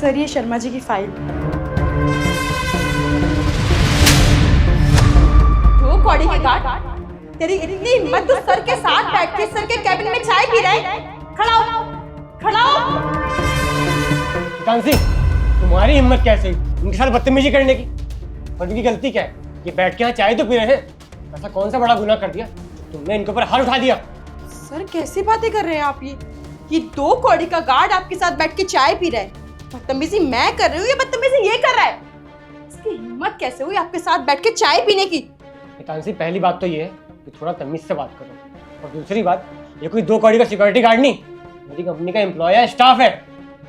Sir ये शर्मा जी की file. वो कौड़ी के गार्ड, तेरी इतनी हिम्मत तो सर के साथ बैठ के सर के कैबिन में चाय पी रहा है? खड़ा हो, खड़ा हो। कांसी, तुम्हारी हिम्मत कैसे उनके साथ बदतमीजी करने की? और उनकी गलती क्या है? ये बैठ के यहाँ चाय तो पी रहे हैं। ऐसा कौन सा बड़ा गुनाह कर दिया तुमने इनके ऊपर हाथ उठा दिया? सर कैसी बातें कर रहे हैं आप? ये 2 कौड़ी का गार्ड आपके साथ बैठ के चाय पी रहा है। बदतमीजी मैं कर रही हूँ या बदतमीजी ये कर रहा है? इसकी हिम्मत कैसे हुई आपके साथ बैठ के चाय पीने की? कांसी, पहली बात तो ये है कि थोड़ा तमीज से बात करो, और दूसरी बात, ये कोई 2 कौड़ी का सिक्योरिटी गार्ड नहीं, मेरी कंपनी का एम्प्लॉय है, स्टाफ है।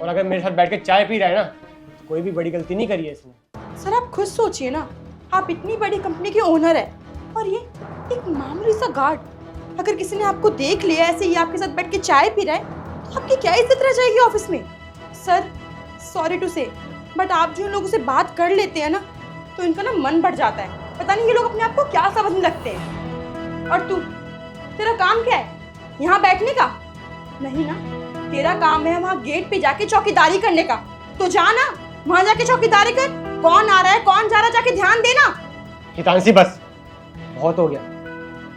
और अगर मेरे साथ बैठ के चाय पी रहा है ना, तो कोई भी बड़ी गलती नहीं करी है इसने। सर आप खुद सोचिए ना, आप इतनी बड़ी कंपनी के ओनर है और ये एक मामूली सा गार्ड, अगर किसी ने आपको देख लिया ऐसे ही आपके साथ बैठ के चाय पी रहा है तो आपकी क्या इज्जत रह जाएगी ऑफिस में? सर सॉरी टू से, बट आप जो लोगों से बात कर लेते हैं ना तो इनका ना मन बढ़ जाता है। पता नहीं ये लोग अपने आप को क्या समझने लगते हैं। और तू, तेरा काम क्या है? यहाँ बैठने का नहीं ना, तेरा काम है वहाँ गेट पे जाके चौकीदारी करने का। तो जा ना, वहाँ जाके चौकीदारी कर। कौन आ रहा है कौन जा रहा है जाके ध्यान देना। हितांशी बस, बहुत हो गया।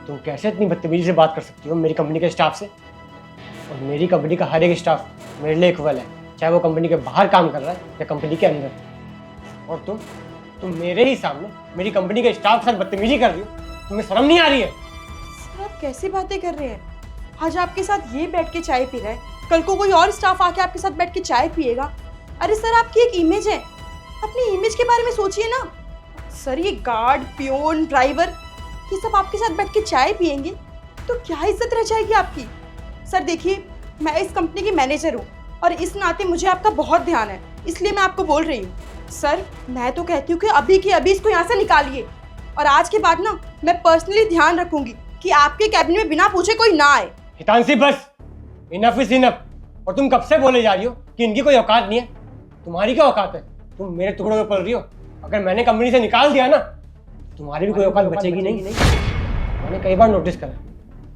तुम कैसे इतनी बदतमीजी से बात कर सकती हो मेरी कंपनी के स्टाफ से? और मेरी कंपनी का हर एक स्टाफ मेरे लिए इक्वल है, चाहे वो कंपनी के बाहर काम कर रहा है या कंपनी के अंदर। और तुम मेरे ही सामने मेरी कंपनी के स्टाफ के साथ बदतमीजी कर रही हो, तुम्हें शर्म नहीं आ रही है? सर आप कैसी बातें कर रहे हैं? आज आपके साथ ये बैठ के चाय पी रहा है, कल को कोई और स्टाफ आके आपके साथ बैठ के चाय पिएगा। अरे सर आपकी एक इमेज है, अपनी इमेज के बारे में सोचिए ना। सर ये गार्ड, पियोन, ड्राइवर, ये सब आपके साथ बैठ के चाय पियेंगे तो क्या इज्जत रह जाएगी आपकी? सर देखिए, मैं इस कंपनी की मैनेजर हूँ और इस नाते मुझे आपका बहुत ध्यान है, इसलिए मैं आपको बोल रही हूँ। सर मैं तो कहती हूँ कि अभी के अभी इसको यहाँ से निकालिए, और आज के बाद ना मैं पर्सनली ध्यान रखूंगी कि आपके कैबिन में बिना पूछे कोई ना आए। हितांशी बस, इनफ इज इनफ। और तुम कब से बोले जा रही हो कि इनकी कोई औकात नहीं है? तुम्हारी क्या औकात है? तुम मेरे टुकड़ों में पल रही हो। अगर मैंने कंपनी से निकाल दिया ना, तुम्हारी भी कोई औकात बचेगी नहीं। मैंने कई बार नोटिस करा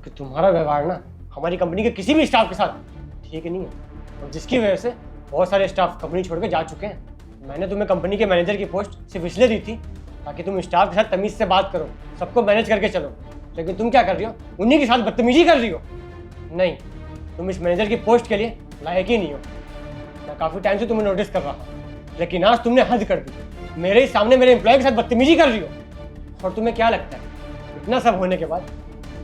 कि तुम्हारा व्यवहार ना हमारी कंपनी के किसी भी स्टाफ के साथ ठीक नहीं है, और जिसकी वजह से बहुत सारे स्टाफ कंपनी छोड़ के जा चुके हैं। मैंने तुम्हें कंपनी के मैनेजर की पोस्ट सिर्फ इसलिए दी थी ताकि तुम स्टाफ के साथ तमीज से बात करो, सबको मैनेज करके चलो। लेकिन तुम क्या कर रही हो? उन्हीं के साथ बदतमीजी कर रही हो। नहीं, तुम इस मैनेजर की पोस्ट के लिए लायक ही नहीं हो। मैं काफ़ी टाइम से तुम्हें नोटिस कर रहा हूँ, लेकिन आज तुमने हद कर दी। मेरे ही सामने मेरे एम्प्लॉय के साथ बदतमीजी कर रही हो। और तुम्हें क्या लगता है इतना सब होने के बाद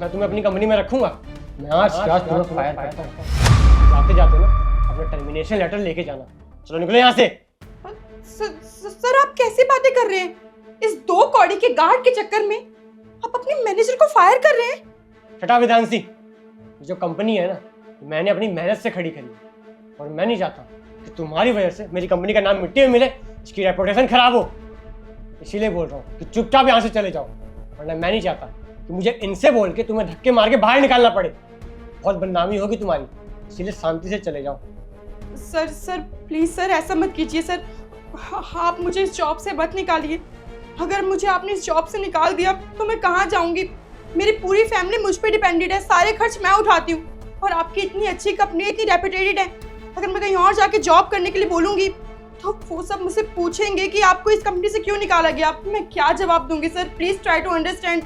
मैं तुम्हें अपनी कंपनी में रखूंगा? मैं आज तुम्हें फायर करता हूँ। जाते जाते ना अपना टर्मिनेशन लेटर लेके जाना। चलो निकलो यहाँ से। सर आप कैसी बातें कर रहे हैं? इस 2 कौड़ी के गार्ड के चक्कर में आप अपने मैनेजर को फायर कर रहे हैं? छठा विधानसी, जो कंपनी है ना, मैंने अपनी मेहनत से खड़ी करी, और मैं नहीं चाहता कि तुम्हारी वजह से मेरी कंपनी का नाम मिट्टी में मिले, इसकी रेपुटेशन खराब हो। इसीलिए बोल रहा हूँ कि चुपचाप यहाँ से चले जाओ, वरना मैं नहीं चाहता कि मुझे इनसे बोल के तुम्हें धक्के मार के बाहर निकालना पड़े। बहुत बदनामी होगी तुम्हारी, इसीलिए शांति से चले जाओ। सर प्लीज सर ऐसा मत कीजिए सर। आप मुझे इस जॉब से मत निकालिए। अगर मुझे आपने इस जॉब से निकाल दिया तो मैं कहाँ जाऊंगी? मेरी पूरी फैमिली मुझ पे डिपेंडेड है, सारे खर्च मैं उठाती हूँ, और आपकी इतनी अच्छी कंपनी, इतनी रेपुटेटेड है। अगर मैं कहीं और जाके जॉब करने के लिए बोलूंगी तो वो सब मुझसे पूछेंगे कि आपको इस कंपनी से क्यों निकाला गया। मैं क्या जवाब दूंगी? Sir please try to understand.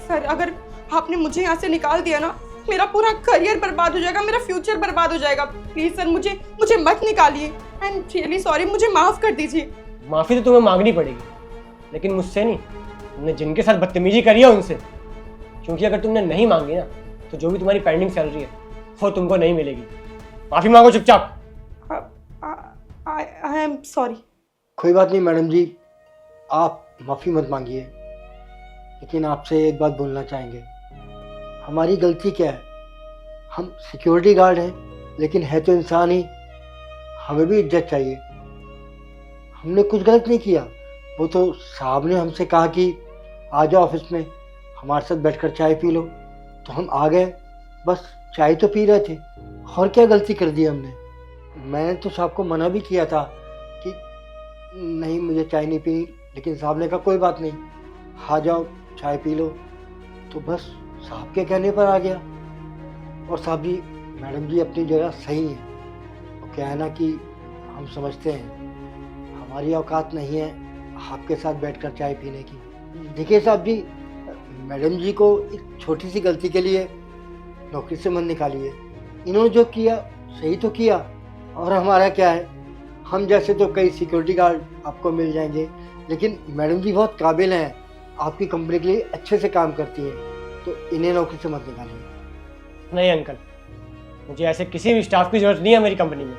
Sir अगर आपने मुझे यहाँ से निकाल दिया ना, मेरा पूरा करियर बर्बाद हो जाएगा, मेरा फ्यूचर बर्बाद हो जाएगा। प्लीज सर मुझे मत निकालिए। आई एम रियली सॉरी, मुझे माफ कर दीजिए। माफी तो तुम्हें मांगनी पड़ेगी, लेकिन मुझसे नहीं, तुमने जिनके साथ बदतमीजी करी है उनसे। क्योंकि अगर तुमने नहीं मांगी ना, तो जो भी तुम्हारी पेंडिंग सैलरी है वो तुमको नहीं मिलेगी। माफी मांगो चुपचाप। I am sorry. कोई बात नहीं मैडम जी, आप माफ़ी मत मांगिए, लेकिन आपसे एक बात बोलना चाहेंगे। हमारी गलती क्या है? हम सिक्योरिटी गार्ड हैं, लेकिन है तो इंसान ही, हमें भी इज्जत चाहिए। हमने कुछ गलत नहीं किया। वो तो साहब ने हमसे कहा कि आ जाओ ऑफिस में, हमारे साथ बैठकर चाय पी लो, तो हम आ गए। बस चाय तो पी रहे थे, और क्या गलती कर दी हमने? मैंने तो साहब को मना भी किया था कि नहीं मुझे चाय नहीं पीनी, लेकिन साहब ने कहा कोई बात नहीं, आ जाओ चाय पी लो। तो बस साहब के कहने पर आ गया। और मैडम जी अपनी जगह सही है। वो क्या है ना कि हम समझते हैं हमारी औकात नहीं है आपके साथ बैठकर चाय पीने की। देखिए साहब जी, मैडम जी को एक छोटी सी गलती के लिए नौकरी से मत निकालिए। इन्होंने जो किया सही तो किया, और हमारा क्या है, हम जैसे तो कई सिक्योरिटी गार्ड आपको मिल जाएंगे, लेकिन मैडम जी बहुत काबिल हैं, आपकी कंपनी के लिए अच्छे से काम करती हैं, तो इन्हें नौकरी से मत निकालिए। नहीं अंकल, मुझे ऐसे किसी भी स्टाफ की जरूरत नहीं है मेरी कंपनी में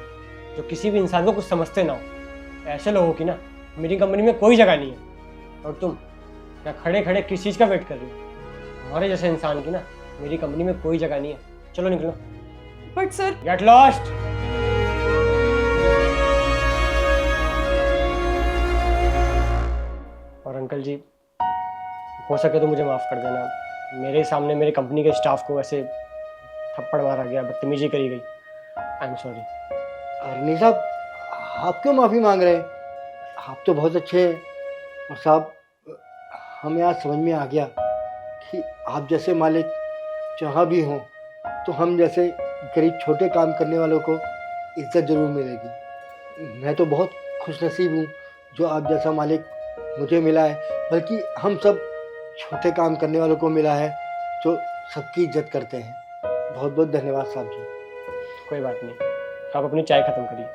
जो किसी भी इंसान को कुछ समझते ना हो। ऐसे लोगों की ना मेरी कंपनी में कोई जगह नहीं है। और तुम क्या खड़े खड़े किस चीज़ का वेट कर रही हो? हमारे जैसे इंसान की ना मेरी कंपनी में कोई जगह नहीं है। चलो निकलो। But sir, get lost. और अंकल जी, हो सके तो मुझे माफ़ कर देना, मेरे सामने मेरी कंपनी के स्टाफ को ऐसे थप्पड़ मारा गया, बदतमीजी करी गई। I am sorry. अरनी साहब, आप क्यों माफ़ी मांग रहे हैं? आप तो बहुत अच्छे हैं। और साहब, हमें आज समझ में आ गया कि आप जैसे मालिक जहाँ भी हों तो हम जैसे गरीब छोटे काम करने वालों को इज्जत ज़रूर मिलेगी। मैं तो बहुत खुशनसीब हूँ जो आप जैसा मालिक मुझे मिला है, बल्कि हम सब छोटे काम करने वालों को मिला है जो सबकी इज्जत करते हैं। बहुत बहुत धन्यवाद साहब जी। कोई बात नहीं, आप अपनी चाय ख़त्म करिए।